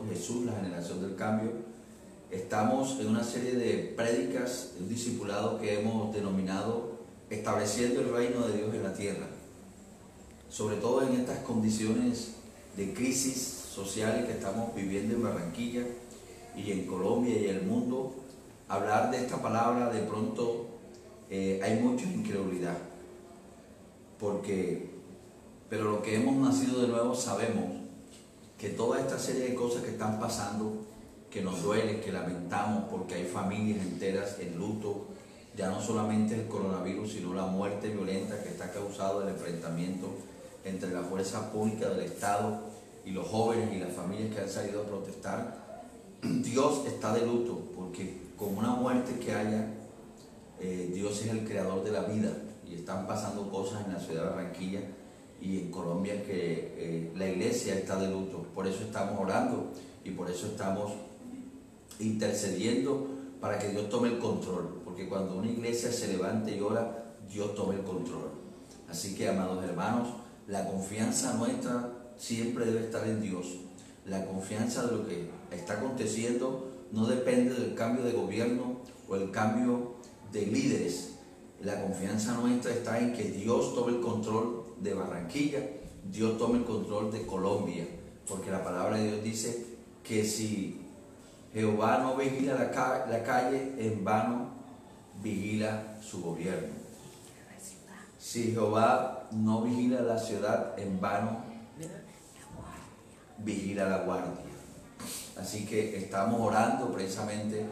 Jesús, la generación del cambio. Estamos en una serie de prédicas, un discipulado que hemos denominado Estableciendo el Reino de Dios en la Tierra. Sobre todo en estas condiciones de crisis sociales que estamos viviendo en Barranquilla y en Colombia y en el mundo, hablar de esta palabra de pronto hay mucha incredulidad. Pero lo que hemos nacido de nuevo sabemos que toda esta serie de cosas que están pasando, que nos duele, que lamentamos porque hay familias enteras en luto, ya no solamente el coronavirus, sino la muerte violenta que está causado el enfrentamiento entre la fuerza pública del Estado y los jóvenes y las familias que han salido a protestar. Dios está de luto porque con una muerte que haya, Dios es el creador de la vida y están pasando cosas en la ciudad de Barranquilla y en Colombia que la iglesia está de luto. Por eso estamos orando y por eso estamos intercediendo para que Dios tome el control, porque cuando una iglesia se levante y ora, Dios toma el control. Así que, amados hermanos, la confianza nuestra siempre debe estar en Dios. La confianza de lo que está aconteciendo no depende del cambio de gobierno o el cambio de líderes. La confianza nuestra está en que Dios tome el control de Barranquilla, Dios tome el control de Colombia, porque la palabra de Dios dice que si Jehová no vigila la calle, en vano vigila su gobierno. Si Jehová no vigila la ciudad, en vano vigila la guardia. Así que estamos orando precisamente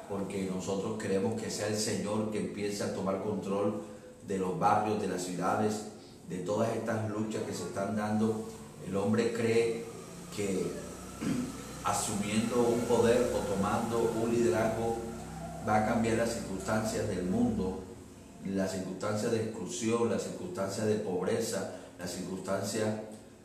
porque nosotros queremos que sea el Señor que empiece a tomar control de los barrios, de las ciudades, de todas estas luchas que se están dando. El hombre cree que asumiendo un poder o tomando un liderazgo va a cambiar las circunstancias del mundo, las circunstancias de exclusión, las circunstancias de pobreza, las circunstancias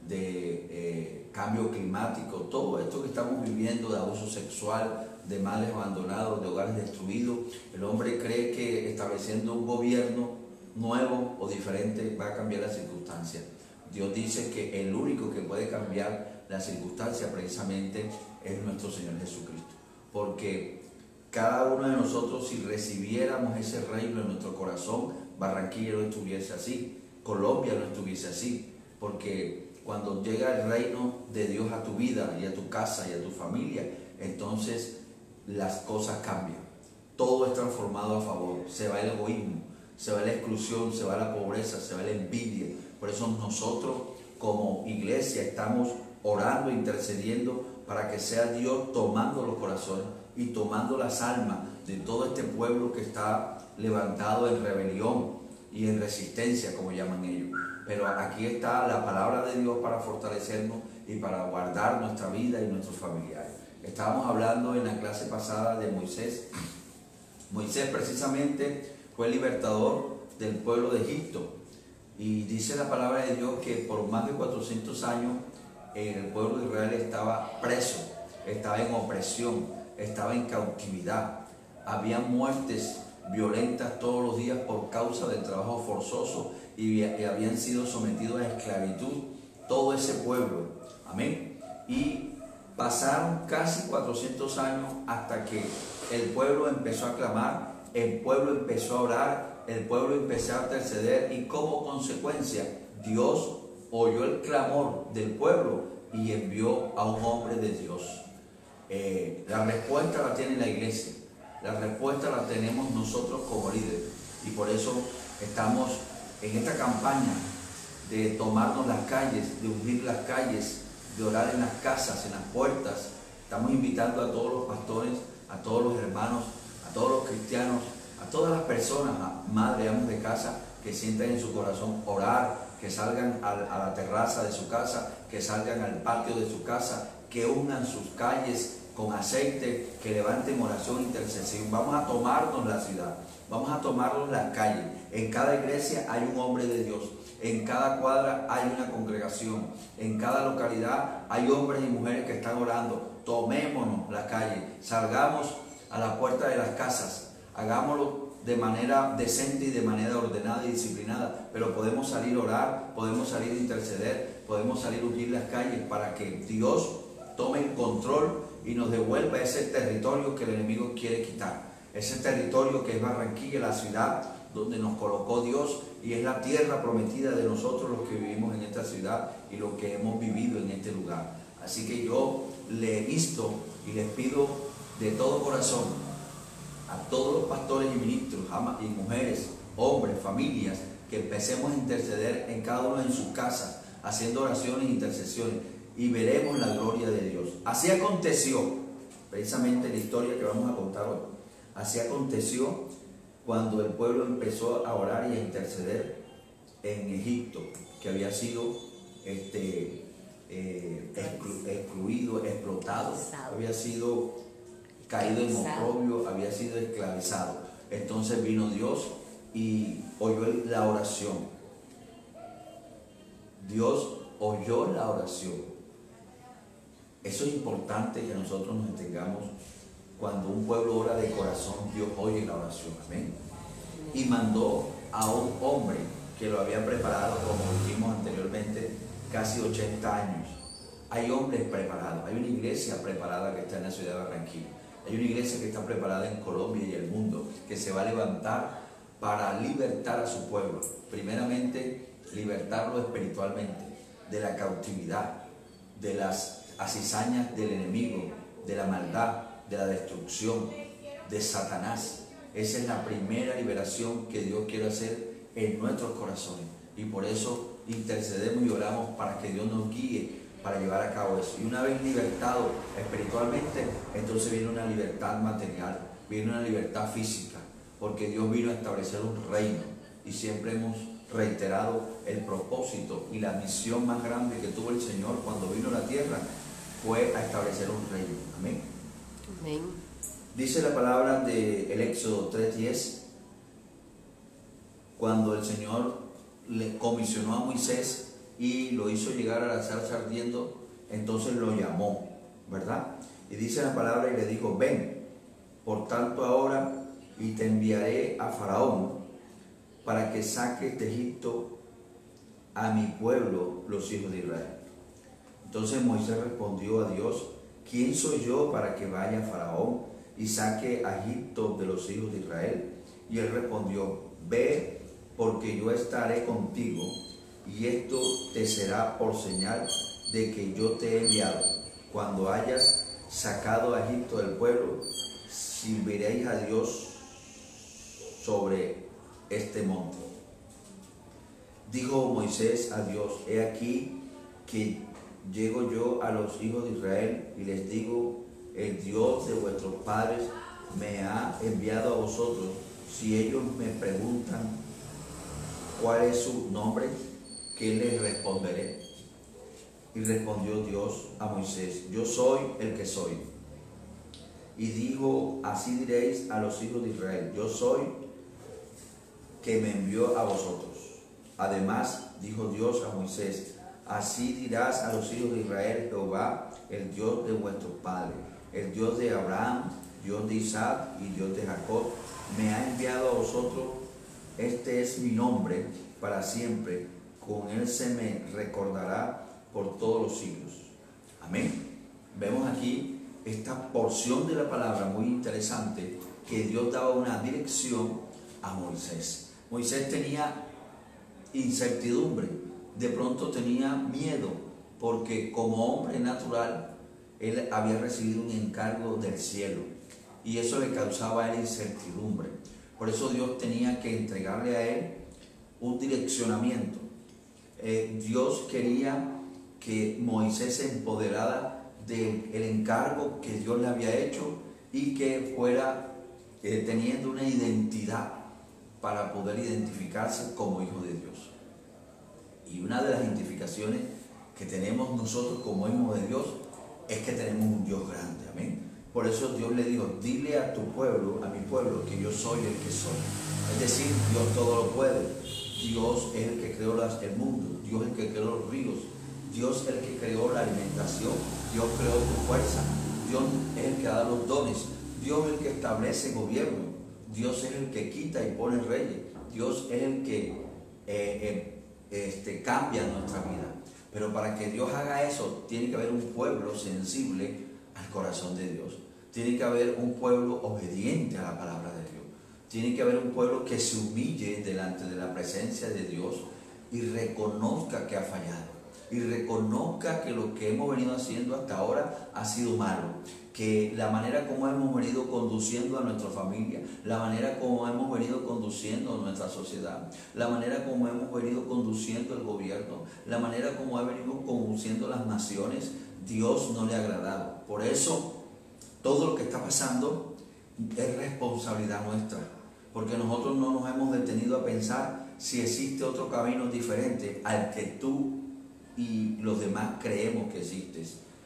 de cambio climático, todo esto que estamos viviendo, de abuso sexual, de madres abandonados, de hogares destruidos. El hombre cree que estableciendo un gobierno nuevo o diferente va a cambiar las circunstancias. Dios dice que el único que puede cambiar las circunstancias precisamente es nuestro Señor Jesucristo, porque cada uno de nosotros, si recibiéramos ese reino en nuestro corazón, Barranquilla no estuviese así, Colombia no estuviese así, porque cuando llega el reino de Dios a tu vida y a tu casa y a tu familia, entonces las cosas cambian, todo es transformado a favor, se va el egoísmo, se va la exclusión, se va la pobreza, se va la envidia. Por eso nosotros como iglesia estamos orando, intercediendo para que sea Dios tomando los corazones y tomando las almas de todo este pueblo que está levantado en rebelión y en resistencia, como llaman ellos. Pero aquí está la palabra de Dios para fortalecernos y para guardar nuestra vida y nuestros familiares. Estábamos hablando en la clase pasada de Moisés. Moisés precisamente fue el libertador del pueblo de Egipto. Y dice la palabra de Dios que por más de 400 años el pueblo de Israel estaba preso, estaba en opresión, estaba en cautividad. Había muertes violentas todos los días por causa del trabajo forzoso y habían sido sometidos a esclavitud todo ese pueblo. Amén. Y pasaron casi 400 años hasta que el pueblo empezó a clamar, el pueblo empezó a orar, el pueblo empezó a interceder y como consecuencia Dios oyó el clamor del pueblo y envió a un hombre de Dios. La respuesta la tiene la iglesia, la respuesta la tenemos nosotros como líderes y por eso estamos en esta campaña de tomarnos las calles, de ungir las calles, de orar en las casas, en las puertas. Estamos invitando a todos los pastores, a todos los hermanos, a todos los cristianos, a todas las personas, a madres, amos de casa, que sientan en su corazón orar, que salgan a la terraza de su casa, que salgan al patio de su casa, que ungan sus calles con aceite, que levanten oración e intercesión. Vamos a tomarnos la ciudad, vamos a tomarnos las calles. En cada iglesia hay un hombre de Dios, en cada cuadra hay una congregación, en cada localidad hay hombres y mujeres que están orando. Tomémonos la calle, salgamos a la puerta de las casas, hagámoslo de manera decente y de manera ordenada y disciplinada, pero podemos salir a orar, podemos salir a interceder, podemos salir a ungir las calles para que Dios tome el control y nos devuelva ese territorio que el enemigo quiere quitar. Ese territorio que es Barranquilla, la ciudad donde nos colocó Dios, y es la tierra prometida de nosotros los que vivimos en esta ciudad y los que hemos vivido en este lugar. Así que yo le insto y les pido de todo corazón a todos los pastores y ministros y mujeres, hombres, familias, que empecemos a interceder en cada uno en sus casas, haciendo oraciones e intercesiones, y veremos la gloria de Dios. Así aconteció, precisamente la historia que vamos a contar hoy, así aconteció cuando el pueblo empezó a orar y a interceder en Egipto, que había sido excluido, explotado, había sido caído en oprobio, había sido esclavizado. Entonces vino Dios y oyó la oración. Dios oyó la oración. Eso es importante que nosotros nos entendamos. Cuando un pueblo ora de corazón, Dios oye la oración. Amén. Y mandó a un hombre que lo había preparado, como dijimos anteriormente, casi 80 años. Hay hombres preparados. Hay una iglesia preparada que está en la ciudad de Barranquilla. Hay una iglesia que está preparada en Colombia y el mundo, que se va a levantar para libertar a su pueblo. Primeramente, libertarlo espiritualmente de la cautividad, de las cizañas del enemigo, de la maldad, de la destrucción, de Satanás. Esa es la primera liberación que Dios quiere hacer en nuestros corazones, y por eso intercedemos y oramos para que Dios nos guíe para llevar a cabo eso. Y una vez libertado espiritualmente, entonces viene una libertad material, viene una libertad física, porque Dios vino a establecer un reino, y siempre hemos reiterado el propósito y la misión más grande que tuvo el Señor cuando vino a la tierra fue a establecer un reino. Amén. Amén. Dice la palabra del Éxodo 3:10, cuando el Señor le comisionó a Moisés y lo hizo llegar a la zarza ardiendo, entonces lo llamó, ¿verdad? Y dice la palabra y le dijo: ven, por tanto ahora, y te enviaré a Faraón para que saques de Egipto a mi pueblo, los hijos de Israel. Entonces Moisés respondió a Dios: ¿quién soy yo para que vaya a Faraón y saque a Egipto de los hijos de Israel? Y él respondió: ve, porque yo estaré contigo, y esto te será por señal de que yo te he enviado. Cuando hayas sacado a Egipto del pueblo, serviréis a Dios sobre este monte. Dijo Moisés a Dios: he aquí que llego yo a los hijos de Israel y les digo: el Dios de vuestros padres me ha enviado a vosotros. Si ellos me preguntan cuál es su nombre, ¿qué les responderé? Y respondió Dios a Moisés: yo soy el que soy. Y dijo: así diréis a los hijos de Israel: yo soy que me envió a vosotros. Además dijo Dios a Moisés: así dirás a los hijos de Israel: Jehová, el Dios de vuestros padres, el Dios de Abraham, Dios de Isaac y Dios de Jacob, me ha enviado a vosotros. Este es mi nombre para siempre, con él se me recordará por todos los siglos. Amén. Vemos aquí esta porción de la palabra muy interesante, que Dios daba una dirección a Moisés. Moisés tenía incertidumbre, de pronto tenía miedo, porque como hombre natural él había recibido un encargo del cielo, y eso le causaba a él incertidumbre. Por eso Dios tenía que entregarle a él un direccionamiento. Dios quería que Moisés se empoderara del encargo que Dios le había hecho, y que fuera teniendo una identidad para poder identificarse como hijo de Dios. Y una de las identificaciones que tenemos nosotros como hijos de Dios es que tenemos un Dios grande. Amén. Por eso Dios le dijo: dile a tu pueblo, a mi pueblo, que yo soy el que soy. Es decir, Dios todo lo puede. Dios es el que creó el mundo. Dios es el que creó los ríos. Dios es el que creó la alimentación. Dios creó tu fuerza. Dios es el que da los dones. Dios es el que establece gobierno. Dios es el que quita y pone reyes. Dios es el que cambia nuestra vida. Pero para que Dios haga eso, tiene que haber un pueblo sensible al corazón de Dios. Tiene que haber un pueblo obediente a la palabra de Dios. Tiene que haber un pueblo que se humille delante de la presencia de Dios y reconozca que ha fallado. Y reconozca que lo que hemos venido haciendo hasta ahora ha sido malo. Que la manera como hemos venido conduciendo a nuestra familia, la manera como hemos venido conduciendo a nuestra sociedad, la manera como hemos venido conduciendo el gobierno, la manera como ha venido conduciendo las naciones, Dios no le ha agradado. Por eso, todo lo que está pasando es responsabilidad nuestra, porque nosotros no nos hemos detenido a pensar si existe otro camino diferente al que tú y los demás creemos que existe.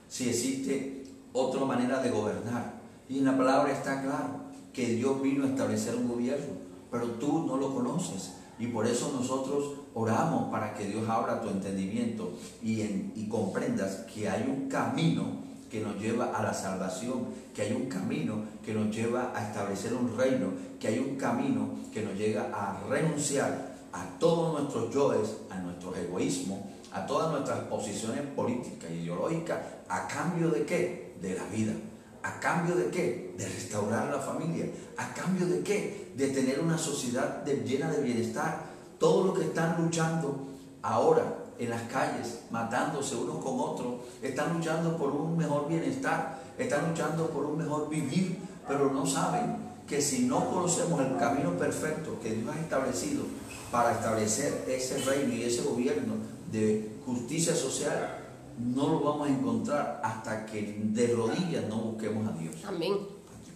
Si existe otra manera de gobernar. Y en la palabra está claro que Dios vino a establecer un gobierno, pero tú no lo conoces. Y por eso nosotros oramos para que Dios abra tu entendimiento y comprendas que hay un camino que nos lleva a la salvación, que hay un camino que nos lleva a establecer un reino, que hay un camino que nos llega a renunciar a todos nuestros yoes, a nuestros egoísmos, a todas nuestras posiciones políticas e ideológicas. ¿A cambio de qué? De la vida. ¿A cambio de qué? De restaurar la familia. ¿A cambio de qué? De tener una sociedad llena de bienestar. Todos los que están luchando ahora en las calles, matándose unos con otros, están luchando por un mejor bienestar, están luchando por un mejor vivir, pero no saben que si no conocemos el camino perfecto que Dios ha establecido para establecer ese reino y ese gobierno de justicia social, no lo vamos a encontrar hasta que de rodillas no busquemos a Dios. Amén.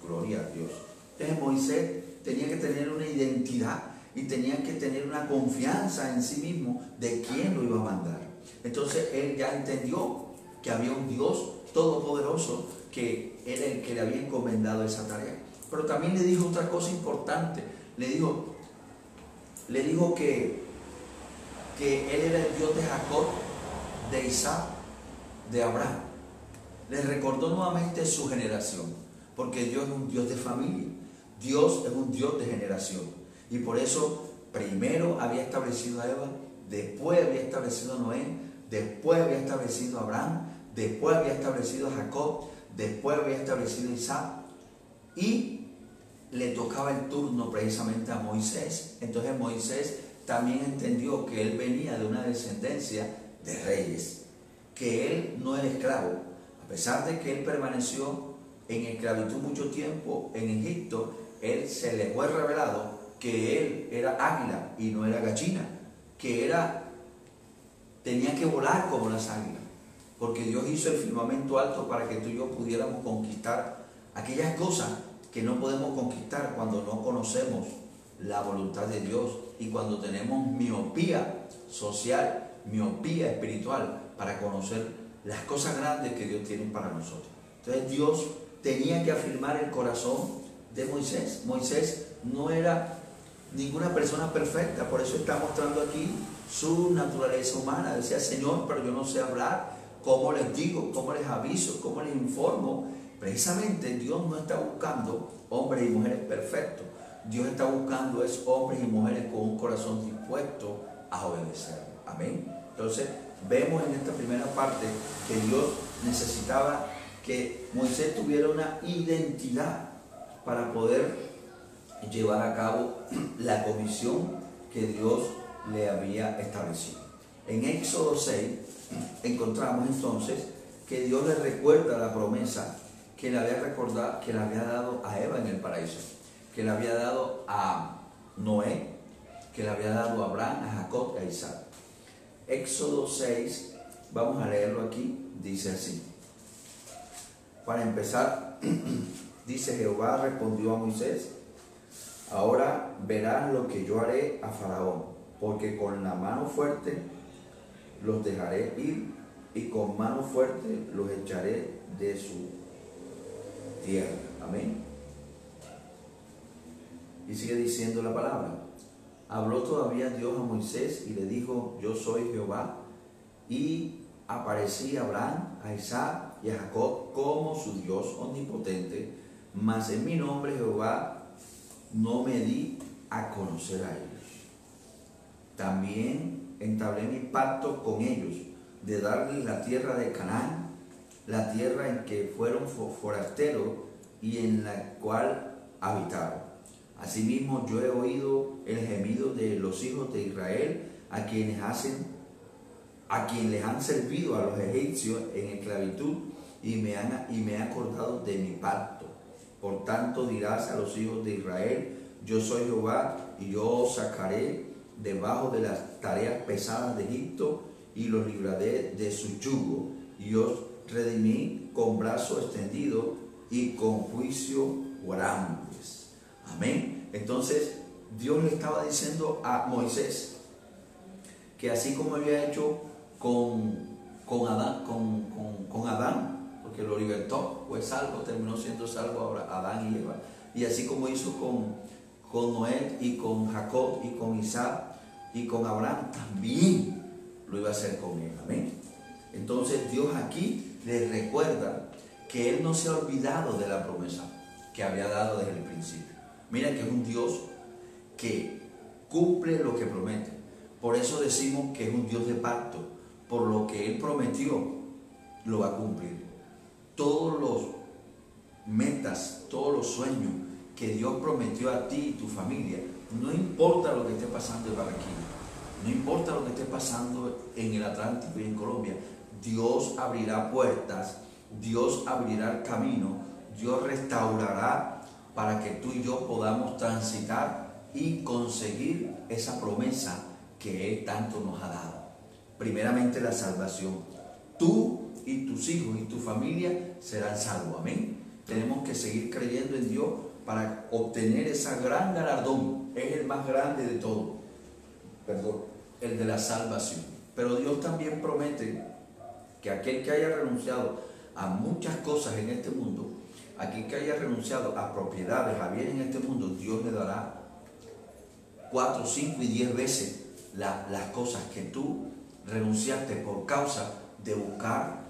Gloria a Dios. Entonces Moisés tenía que tener una identidad y tenía que tener una confianza en sí mismo de quién lo iba a mandar. Entonces él ya entendió que había un Dios todopoderoso que era el que le había encomendado esa tarea. Pero también le dijo otra cosa importante. Le dijo que él era el Dios de Jacob, de Isaac, de Abraham. Le recordó nuevamente su generación, porque Dios es un Dios de familia, Dios es un Dios de generación, y por eso primero había establecido a Eva, después había establecido a Noé, después había establecido a Abraham, después había establecido a Jacob, después había establecido a Isaac, y le tocaba el turno precisamente a Moisés. Entonces Moisés también entendió que él venía de una descendencia de reyes, que él no era esclavo, a pesar de que él permaneció en esclavitud mucho tiempo en Egipto. Él se le fue revelado que él era águila y no era gallina, que tenía que volar como las águilas, porque Dios hizo el firmamento alto para que tú y yo pudiéramos conquistar aquellas cosas que no podemos conquistar cuando no conocemos la voluntad de Dios y cuando tenemos miopía social, miopía espiritual para conocer las cosas grandes que Dios tiene para nosotros. Entonces Dios tenía que afirmar el corazón de Moisés. Moisés no era ninguna persona perfecta, por eso está mostrando aquí su naturaleza humana. Decía: Señor, pero yo no sé hablar, ¿cómo les digo? ¿Cómo les aviso? ¿Cómo les informo? Precisamente Dios no está buscando hombres y mujeres perfectos. Dios está buscando hombres y mujeres con un corazón dispuesto a obedecer. Amén. Entonces vemos en esta primera parte que Dios necesitaba que Moisés tuviera una identidad para poder llevar a cabo la comisión que Dios le había establecido. En Éxodo 6 encontramos entonces que Dios le recuerda la promesa que le había dado a Eva en el paraíso, que le había dado a Noé, que le había dado a Abraham, a Jacob y a Isaac. Éxodo 6, vamos a leerlo aquí, dice así. Para empezar, dice: Jehová respondió a Moisés: ahora verás lo que yo haré a Faraón, porque con la mano fuerte los dejaré ir y con mano fuerte los echaré de su tierra. Amén. Y sigue diciendo la palabra: habló todavía Dios a Moisés y le dijo: yo soy Jehová, y aparecí a Abraham, a Isaac y a Jacob como su Dios omnipotente, mas en mi nombre Jehová no me di a conocer a ellos. También entablé mi pacto con ellos, de darles la tierra de Canaán, la tierra en que fueron forasteros y en la cual habitaron. Asimismo yo he oído el gemido de los hijos de Israel, a quienes les han servido a los egipcios en esclavitud, y me he acordado de mi pacto. Por tanto dirás a los hijos de Israel: yo soy Jehová, y yo os sacaré debajo de las tareas pesadas de Egipto, y los libraré de su yugo, y os redimí con brazo extendido y con juicio grandes. Amén. Entonces Dios le estaba diciendo a Moisés que así como había hecho con Adán, porque lo libertó, fue salvo, terminó siendo salvo ahora Adán y Eva, y así como hizo con Noé y con Jacob y con Isaac y con Abraham, también lo iba a hacer con él. Amén. Entonces Dios aquí les recuerda que Él no se ha olvidado de la promesa que había dado desde el principio. Mira que es un Dios que cumple lo que promete. Por eso decimos que es un Dios de pacto. Por lo que Él prometió, lo va a cumplir. Todos los metas, todos los sueños que Dios prometió a ti y tu familia, no importa lo que esté pasando en Barranquilla, no importa lo que esté pasando en el Atlántico y en Colombia, Dios abrirá puertas, Dios abrirá el camino, Dios restaurará para que tú y yo podamos transitar y conseguir esa promesa que Él tanto nos ha dado. Primeramente la salvación. Tú y tus hijos y tu familia serán salvos. Amén. Tenemos que seguir creyendo en Dios para obtener ese gran galardón. Es el más grande de todo. Perdón, el de la salvación. Pero Dios también promete que aquel que haya renunciado a muchas cosas en este mundo, aquel que haya renunciado a propiedades, a bienes en este mundo, Dios le dará 4, 5 y 10 veces las cosas que tú renunciaste por causa de buscar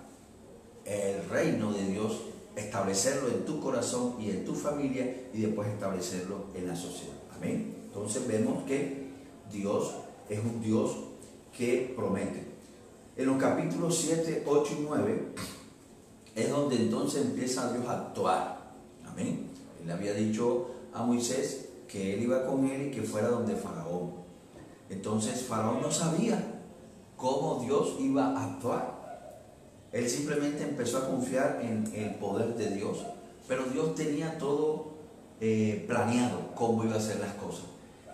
el reino de Dios, establecerlo en tu corazón y en tu familia, y después establecerlo en la sociedad. Amén. Entonces vemos que Dios es un Dios que promete. En los capítulos 7, 8 y 9 es donde entonces empieza Dios a actuar. Amén. Él le había dicho a Moisés que él iba con él y que fuera donde Faraón. Entonces Faraón no sabía cómo Dios iba a actuar. Él simplemente empezó a confiar en el poder de Dios, pero Dios tenía todo planeado, cómo iba a hacer las cosas.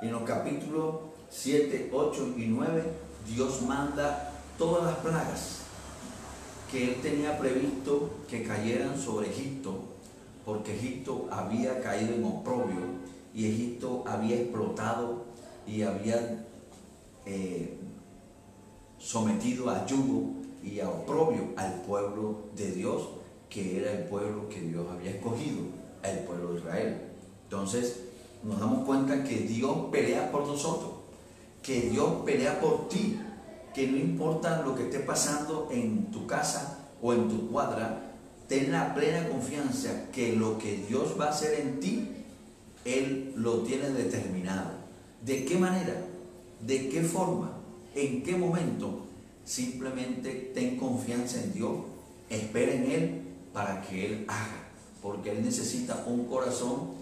En los capítulos 7, 8 y 9, Dios manda todas las plagas que Él tenía previsto que cayeran sobre Egipto, porque Egipto había caído en oprobio y Egipto había explotado y había sometido a yugo y a oprobio al pueblo de Dios, que era el pueblo que Dios había escogido, el pueblo de Israel. Entonces nos damos cuenta que Dios pelea por nosotros, que Dios pelea por ti, que no importa lo que esté pasando en tu casa o en tu cuadra, ten la plena confianza que lo que Dios va a hacer en ti, Él lo tiene determinado. ¿De qué manera? ¿De qué forma? ¿En qué momento? Simplemente ten confianza en Dios, espera en Él para que Él haga, porque Él necesita un corazón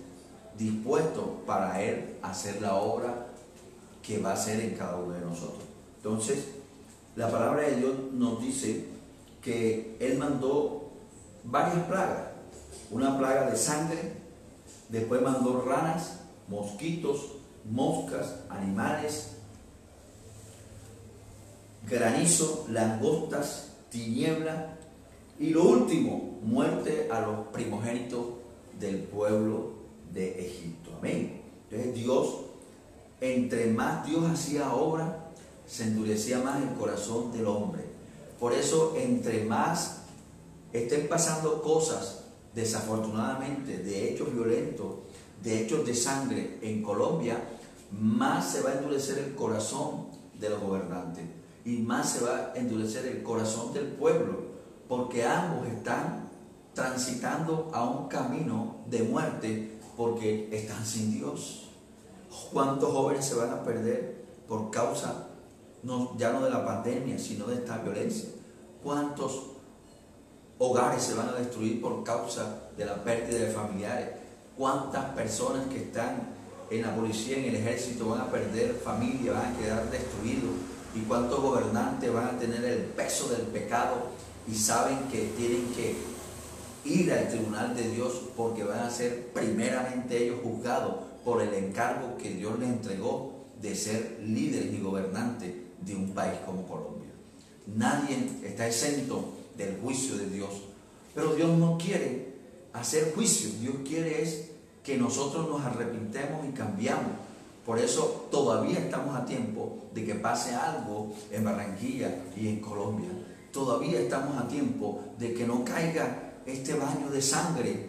dispuesto para Él hacer la obra que va a hacer en cada uno de nosotros. Entonces, la palabra de Dios nos dice que Él mandó varias plagas, una plaga de sangre, después mandó ranas, mosquitos, moscas, animales, granizo, langostas, tiniebla, y lo último, muerte a los primogénitos del pueblo de Egipto. Amén. Entonces Dios, entre más Dios hacía obra, se endurecía más el corazón del hombre. Por eso, entre más estén pasando cosas, desafortunadamente, de hechos violentos, de hechos de sangre en Colombia, más se va a endurecer el corazón de los gobernantes y más se va a endurecer el corazón del pueblo, porque ambos están transitando a un camino de muerte porque están sin Dios. ¿Cuántos jóvenes se van a perder por causa ya no de la pandemia, sino de esta violencia? ¿Cuántos hogares se van a destruir por causa de la pérdida de familiares? ¿Cuántas personas que están en la policía, en el ejército, van a perder familia, van a quedar destruidos? ¿Y cuántos gobernantes van a tener el peso del pecado y saben que tienen que ir al tribunal de Dios porque van a ser primeramente ellos juzgados por el encargo que Dios les entregó de ser líderes y gobernantes de un país como Colombia? Nadie está exento del juicio de Dios, pero Dios no quiere hacer juicio. Dios quiere es que nosotros nos arrepintemos y cambiamos. Por eso todavía estamos a tiempo de que pase algo en Barranquilla y en Colombia. Todavía estamos a tiempo de que no caiga este baño de sangre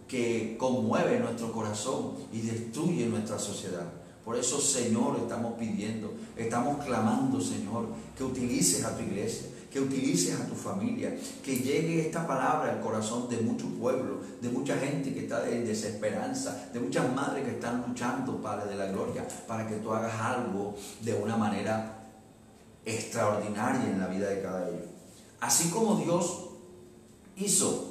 que conmueve nuestro corazón y destruye nuestra sociedad. Por eso, Señor, estamos pidiendo, estamos clamando, Señor, que utilices a tu iglesia, que utilices a tu familia, que llegue esta palabra al corazón de mucho pueblo, de mucha gente que está en desesperanza, de muchas madres que están luchando, Padre de la gloria, para que tú hagas algo de una manera extraordinaria en la vida de cada uno. Así como Dios hizo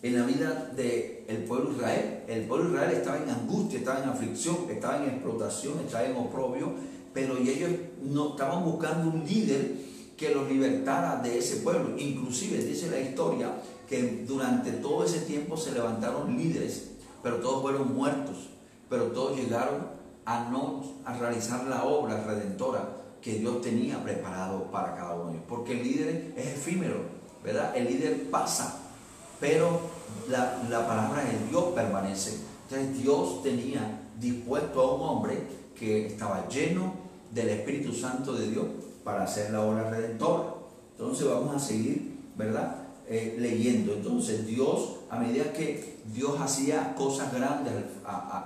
en la vida del pueblo de Israel. El pueblo de Israel estaba en angustia, estaba en aflicción, estaba en explotación, estaba en oprobio, pero ellos no estaban buscando un líder que los libertara de ese pueblo. Inclusive dice la historia que durante todo ese tiempo se levantaron líderes, pero todos fueron muertos, pero todos llegaron a realizar la obra redentora que Dios tenía preparado para cada uno de ellos. Porque el líder es efímero, ¿verdad? El líder pasa, pero la palabra de Dios permanece. Entonces Dios tenía dispuesto a un hombre que estaba lleno del Espíritu Santo de Dios para hacer la obra redentora. Entonces vamos a seguir, ¿verdad? Leyendo. Entonces Dios, a medida que Dios hacía cosas grandes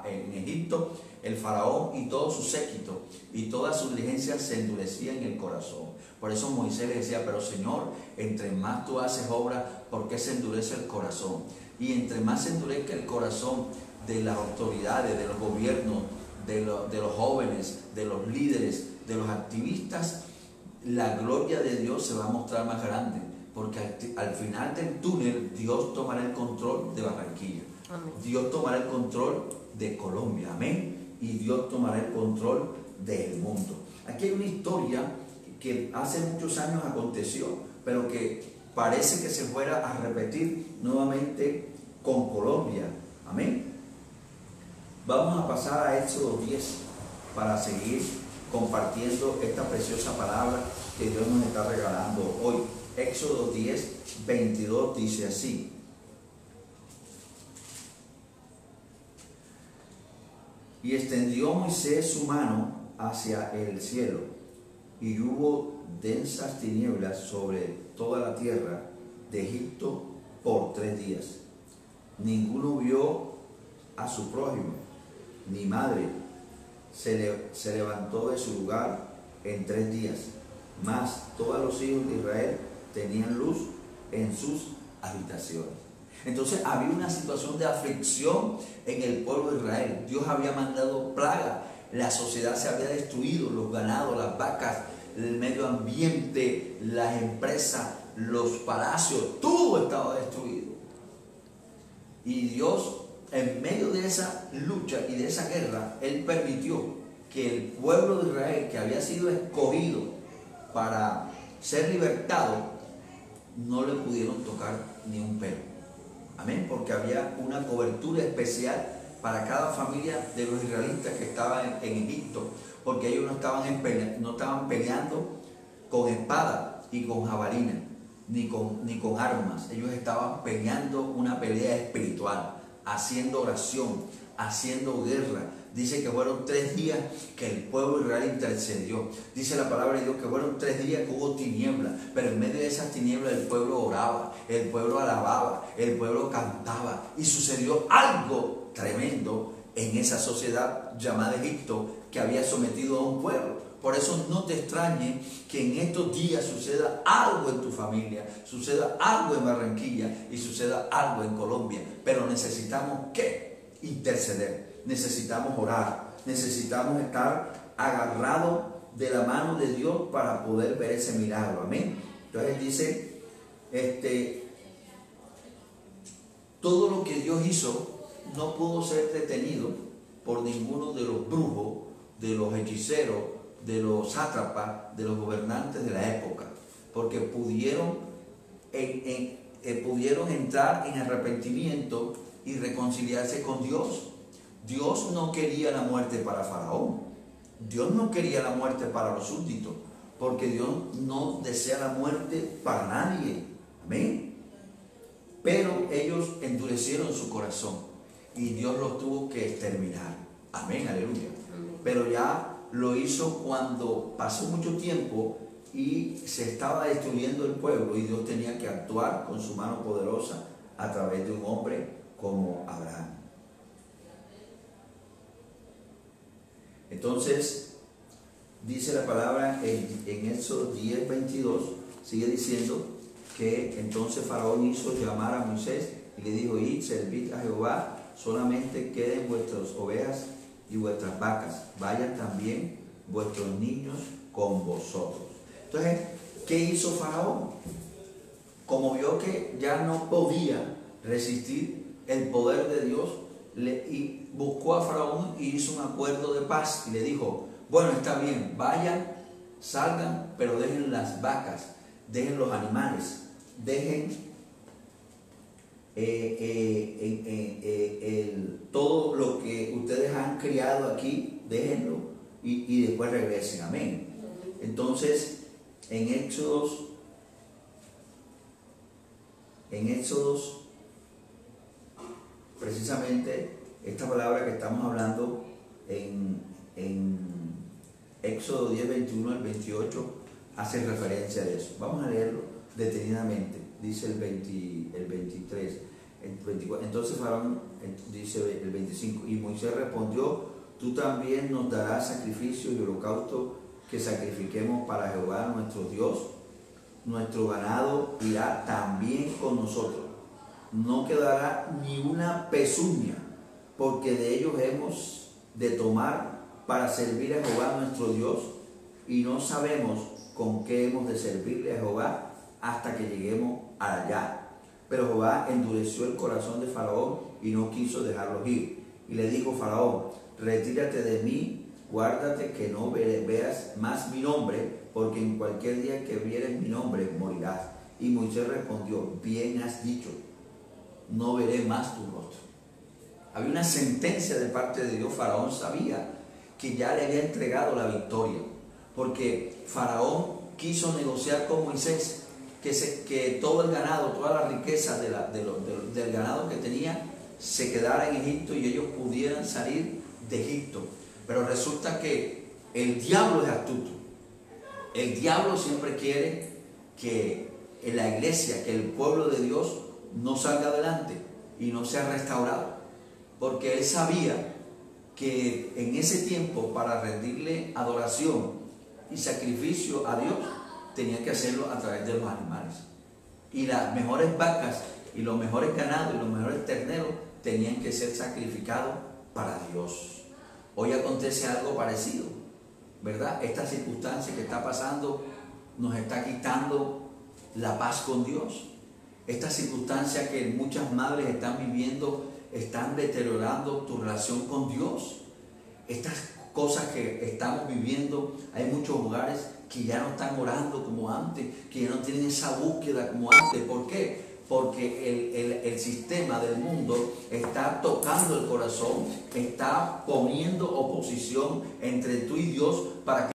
en Egipto, el faraón y todo su séquito y toda su diligencia se endurecía en el corazón. Por eso Moisés le decía: pero Señor, entre más tú haces obras, ¿por qué se endurece el corazón? Y entre más se endurezca el corazón de las autoridades, de los gobiernos, de los jóvenes, de los líderes, de los activistas, la gloria de Dios se va a mostrar más grande, porque al final del túnel Dios tomará el control de Barranquilla. Amén. Dios tomará el control de Colombia, amén, y Dios tomará el control del mundo. Aquí hay una historia que hace muchos años aconteció, pero que parece que se fuera a repetir nuevamente con Colombia, amén. Vamos a pasar a Éxodo 10 para seguir compartiendo esta preciosa palabra que Dios nos está regalando hoy. Éxodo 10, 22 dice así: y extendió Moisés su mano hacia el cielo, y hubo densas tinieblas sobre toda la tierra de Egipto por 3 días. Ninguno vio a su prójimo, ni madre se levantó de su lugar en 3 días. Mas todos los hijos de Israel tenían luz en sus habitaciones. Entonces había una situación de aflicción en el pueblo de Israel. Dios había mandado plaga, la sociedad se había destruido, los ganados, las vacas, el medio ambiente, las empresas, los palacios, todo estaba destruido. Y Dios, en medio de esa lucha y de esa guerra, Él permitió que el pueblo de Israel, que había sido escogido para ser libertado, no le pudieron tocar ni un pelo. Amén, porque había una cobertura especial para cada familia de los israelitas que estaban en Egipto, porque ellos no estaban peleando con espada y con jabalina, ni con armas. Ellos estaban peleando una pelea espiritual, haciendo oración, haciendo guerra. Dice que fueron 3 días que el pueblo de Israel intercedió. Dice la palabra de Dios que fueron 3 días que hubo tinieblas, pero en medio de esas tinieblas el pueblo oraba, el pueblo alababa, el pueblo cantaba, y sucedió algo tremendo en esa sociedad llamada Egipto, que había sometido a un pueblo. Por eso no te extrañe que en estos días suceda algo en tu familia, suceda algo en Barranquilla y suceda algo en Colombia. Pero necesitamos ¿qué? Interceder. Necesitamos orar, necesitamos estar agarrados de la mano de Dios para poder ver ese milagro, amén. Entonces dice todo lo que Dios hizo no pudo ser detenido por ninguno de los brujos, de los hechiceros, de los sátrapas, de los gobernantes de la época, porque pudieron entrar en arrepentimiento y reconciliarse con Dios. Dios no quería la muerte para Faraón, Dios no quería la muerte para los súbditos, porque Dios no desea la muerte para nadie, amén. Pero ellos endurecieron su corazón y Dios los tuvo que exterminar, amén, aleluya. Pero ya lo hizo cuando pasó mucho tiempo y se estaba destruyendo el pueblo, y Dios tenía que actuar con su mano poderosa a través de un hombre como Abraham. Entonces, dice la palabra en Éxodo 10:22, sigue diciendo que entonces Faraón hizo llamar a Moisés y le dijo: id, servid a Jehová, solamente queden vuestras ovejas y vuestras vacas, vayan también vuestros niños con vosotros. Entonces, ¿qué hizo Faraón? Como vio que ya no podía resistir el poder de Dios, y buscó a Faraón y hizo un acuerdo de paz y le dijo: bueno, está bien, vayan, salgan, pero dejen las vacas, dejen los animales, dejen todo lo que ustedes han criado aquí, déjenlo y después regresen, amén. Entonces, en Éxodos, precisamente esta palabra que estamos hablando en Éxodo 10, 21 al 28 hace referencia a eso. Vamos a leerlo detenidamente. Dice el 23, el 24. Entonces Faraón, dice el 25, y Moisés respondió: tú también nos darás sacrificios y holocaustos que sacrifiquemos para Jehová nuestro Dios. Nuestro ganado irá también con nosotros. No quedará ni una pezuña, porque de ellos hemos de tomar para servir a Jehová nuestro Dios, y no sabemos con qué hemos de servirle a Jehová hasta que lleguemos allá. Pero Jehová endureció el corazón de Faraón y no quiso dejarlos ir. Y le dijo Faraón: retírate de mí, guárdate que no veas más mi nombre, porque en cualquier día que vieres mi nombre morirás. Y Moisés respondió: bien has dicho, no veré más tu rostro. Había una sentencia de parte de Dios. Faraón sabía que ya le había entregado la victoria, porque Faraón quiso negociar con Moisés que todo el ganado, toda la riqueza del ganado que tenía se quedara en Egipto y ellos pudieran salir de Egipto. Pero resulta que el diablo es astuto. El diablo siempre quiere que en la iglesia, que el pueblo de Dios no salga adelante y no sea restaurado, porque él sabía que en ese tiempo, para rendirle adoración y sacrificio a Dios, tenía que hacerlo a través de los animales, y las mejores vacas y los mejores ganados y los mejores terneros tenían que ser sacrificados para Dios. Hoy acontece algo parecido, ¿verdad? Esta circunstancia que está pasando nos está quitando la paz con Dios. Esta circunstancia que muchas madres están viviendo están deteriorando tu relación con Dios. Estas cosas que estamos viviendo, hay muchos hogares que ya no están orando como antes, que ya no tienen esa búsqueda como antes. ¿Por qué? Porque el sistema del mundo está tocando el corazón, está poniendo oposición entre tú y Dios para que